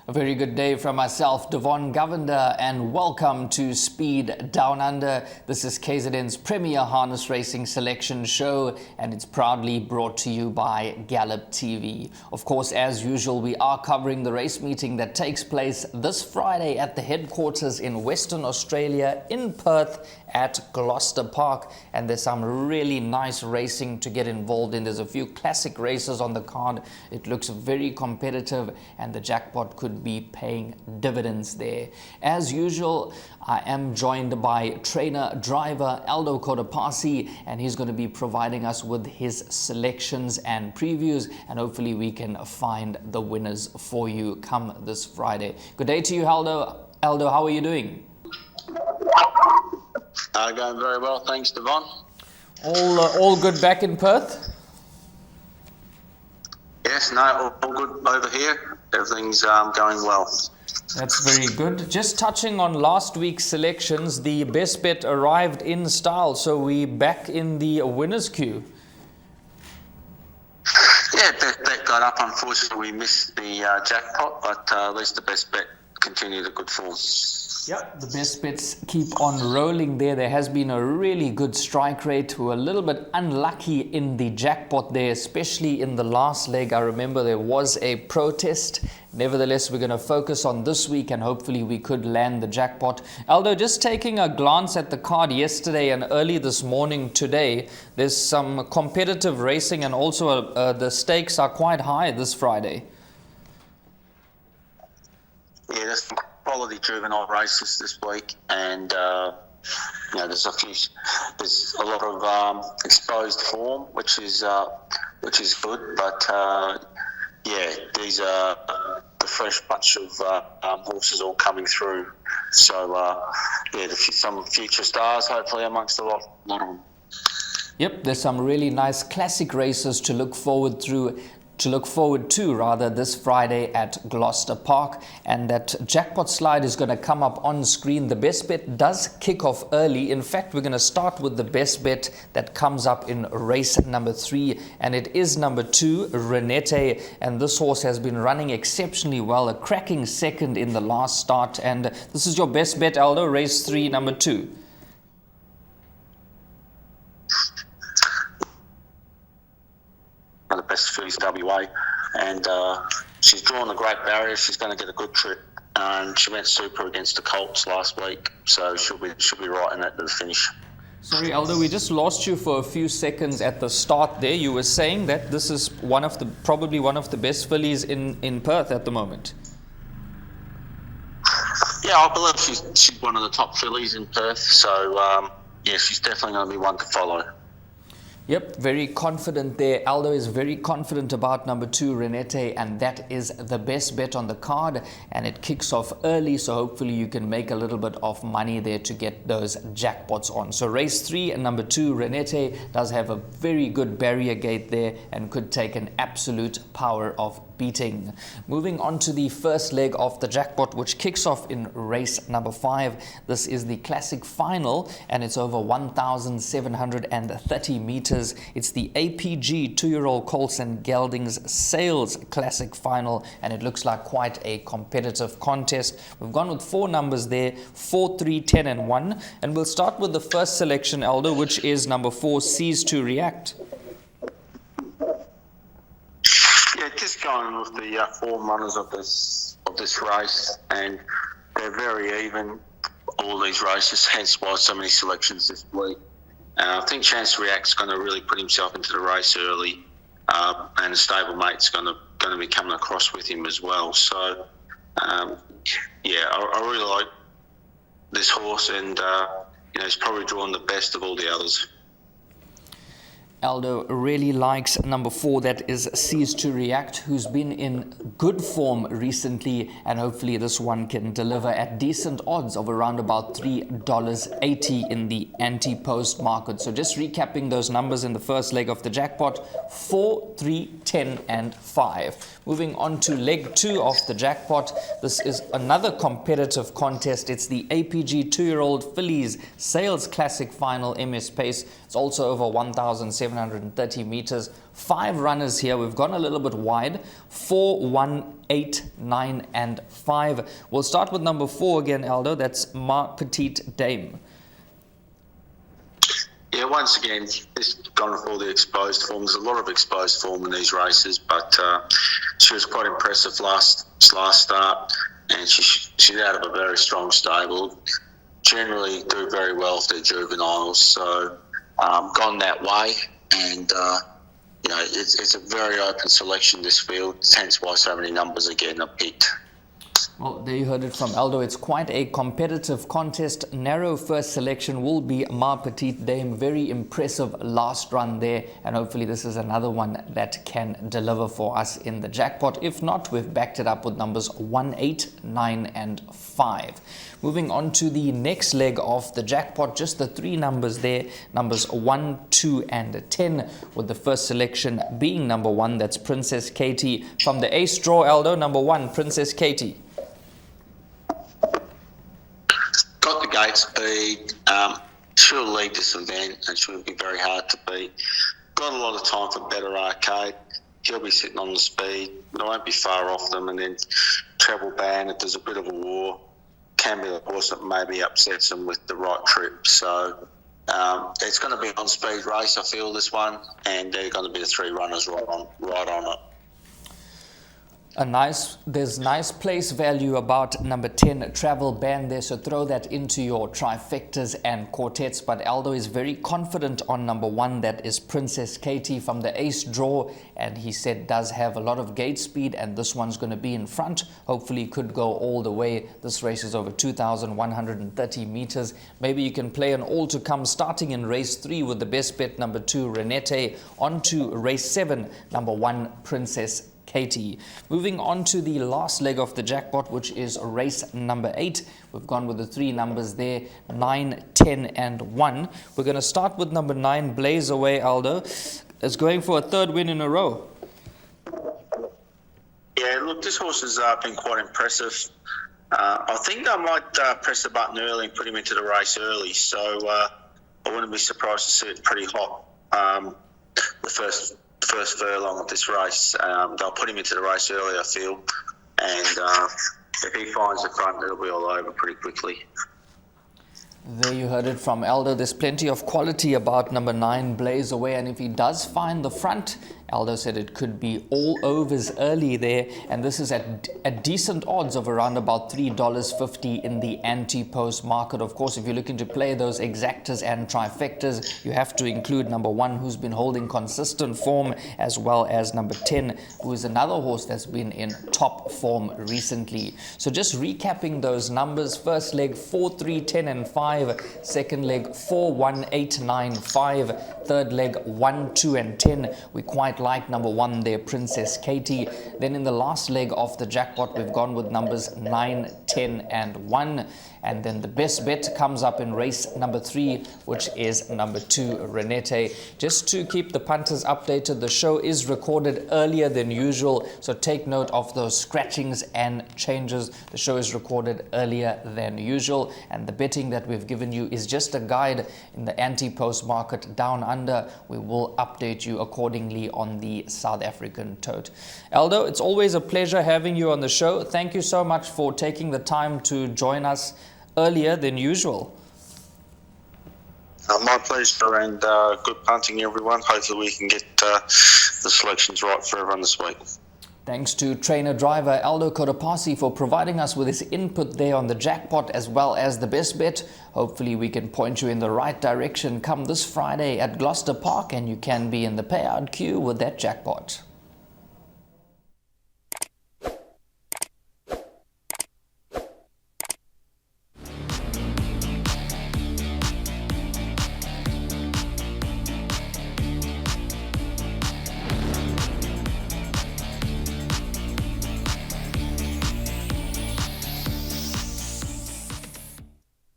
A very good day from myself, Devon Govender, and welcome to Speed Down Under. This is KZN's premier harness racing selection show, and it's proudly brought to you by Gallop TV. Of course, as usual, we are covering the race meeting that takes place this Friday at the headquarters in Western Australia in Perth at Gloucester Park, and there's some really nice racing to get involved in. There's a few classic races on the card. It looks very competitive, and the jackpot could be paying dividends there. As usual, I am joined by trainer driver Aldo Kodapasi, and he's going to be providing us with his selections and previews, and hopefully we can find the winners for you come this Friday. Good day to you, Aldo. Aldo, how are you doing? Going very well, thanks, Devon. All good back in Perth? Yes, no, all good over here. Everything's going well. That's very good. Just touching on last week's selections, the best bet arrived in style, so we back in the winners queue. Yeah, that got up. Unfortunately, we missed the jackpot, but at least the best bet continued a good form. Yep, the best bets keep on rolling there. There has been a really good strike rate. We're a little bit unlucky in the jackpot there, especially in the last leg. I remember there was a protest. Nevertheless, we're going to focus on this week and hopefully we could land the jackpot. Aldo, just taking a glance at the card yesterday and early this morning today, there's some competitive racing and also the stakes are quite high this Friday. Yeah, there's some quality juvenile races this week, and there's a lot of exposed form, which is good. But these are the fresh bunch of horses all coming through. So some future stars hopefully amongst a lot of them. Yep, there's some really nice classic races to look forward to this Friday at Gloucester Park, and that jackpot slide is going to come up on screen. The best bet does kick off early. In fact, we're going to start with the best bet that comes up in race number 3, and it is number 2, Renete, and this horse has been running exceptionally well, a cracking second in the last start. And this is your best bet, Aldo, race 3, number 2. One of the best fillies WA, and she's drawn a great barrier. She's going to get a good trip, and she went super against the Colts last week, so she'll be right in at the finish. Sorry, Aldo, we just lost you for a few seconds at the start there. You were saying that this is probably one of the best fillies in Perth at the moment. Yeah, I believe she's one of the top fillies in Perth, so she's definitely going to be one to follow. Yep, very confident there. Aldo is very confident about number 2, Renete, and that is the best bet on the card, and it kicks off early, so hopefully you can make a little bit of money there to get those jackpots on. So race 3 and number 2, Renete, does have a very good barrier gate there and could take an absolute power of beating. Moving on to the first leg of the jackpot, which kicks off in race number 5. This is the classic final, and it's over 1,730 meters. It's the APG 2-year-old Colts and Geldings Sales Classic Final, and it looks like quite a competitive contest. We've gone with 4 numbers there, 4, 3, 10 and 1, and we'll start with the first selection, Aldo, which is number 4, Cease to React. Yeah, just going with the form runners of this race, and they're very even, all these races, hence why so many selections this week. I think Chance React's going to really put himself into the race early, and the stablemate's going to be coming across with him as well. So, I really like this horse, and he's probably drawn the best of all the others. Aldo really likes number 4, that is Cease to React, who's been in good form recently, and hopefully this one can deliver at decent odds of around about $3.80 in the anti-post market. So just recapping those numbers in the first leg of the jackpot, 4, 3, 10 and 5. Moving on to leg 2 of the jackpot, this is another competitive contest. It's the APG 2-year-old fillies Sales Classic Final MS Pace. It's also over 1,700 2,730 meters. 5 runners here. We've gone a little bit wide. 4, 1, 8, 9, and 5. We'll start with number 4 again, Aldo. That's Ma Petite Dame. Yeah, once again, it's gone for all the exposed form. There's a lot of exposed form in these races, but she was quite impressive last start, and she's out of a very strong stable. Generally do very well if they're juveniles, so gone that way, and it's a very open selection, this field, hence why so many numbers again are picked. Well, there you heard it from Aldo. It's quite a competitive contest. Narrow first selection will be Ma Petite Dame. Very impressive last run there. And hopefully this is another one that can deliver for us in the jackpot. If not, we've backed it up with numbers 1, 8, 9, and 5. Moving on to the next leg of the jackpot. Just the 3 numbers there. Numbers 1, 2, and 10. With the first selection being number 1. That's Princess Katie. From the ace draw, Aldo, number 1, Princess Katie. Got the gate speed, she'll lead this event and she'll be very hard to beat. Got a lot of time for better arcade. She'll be sitting on the speed, but I won't be far off them. And then Treble Band, if there's a bit of a war, can be the horse that maybe upsets them with the right trip. So it's going to be an on-speed race, I feel, this one, and they're going to be the 3 runners right on it. There's nice place value about number 10, Travel Band there, so throw that into your trifectas and quartets. But Aldo is very confident on number 1, that is Princess Katie from the ace draw, and he said does have a lot of gate speed, and this one's going to be in front. Hopefully could go all the way. This race is over 2,130 meters. Maybe you can play an all to come starting in race 3 with the best bet number 2, Renete, on to race 7, number 1, Princess Katie. Moving on to the last leg of the jackpot, which is race number 8. We've gone with the 3 numbers there, 9, 10, and 1. We're going to start with number 9, Blaze Away, Aldo. It's going for a 3rd win in a row. Yeah, look, this horse has been quite impressive. I think I might press the button early and put him into the race early, so I wouldn't be surprised to see it pretty hot. The first furlong of this race, they'll put him into the race early, I feel, and if he finds the front, it'll be all over pretty quickly. There you heard it from Aldo. There's plenty of quality about number 9, Blaze Away, and if he does find the front, Aldo said it could be all overs early there, and this is at decent odds of around about $3.50 in the anti-post market. Of course, if you're looking to play those exactas and trifectas, you have to include number 1, who's been holding consistent form, as well as number 10, who is another horse that's been in top form recently. So just recapping those numbers: first leg 4, 3, 10, and 5. Second leg 4, 1, 8, 9, 5. Third leg 1, 2, and 10. We quite like number 1 there, Princess Katie. Then in the last leg of the jackpot, we've gone with numbers 9, 10, and 1. And then the best bet comes up in race number 3, which is number 2, Renete. Just to keep the punters updated, the show is recorded earlier than usual, so take note of those scratchings and changes. The show is recorded earlier than usual, and the betting that we've given you is just a guide in the anti-post market down under. We will update you accordingly on the South African tote. Aldo, it's always a pleasure having you on the show. Thank you so much for taking the time to join us earlier than usual. My pleasure, and good punting, everyone. Hopefully we can get the selections right for everyone this week. Thanks to trainer-driver Aldo Kodapasi for providing us with his input there on the jackpot as well as the best bet. Hopefully we can point you in the right direction come this Friday at Gloucester Park, and you can be in the payout queue with that jackpot.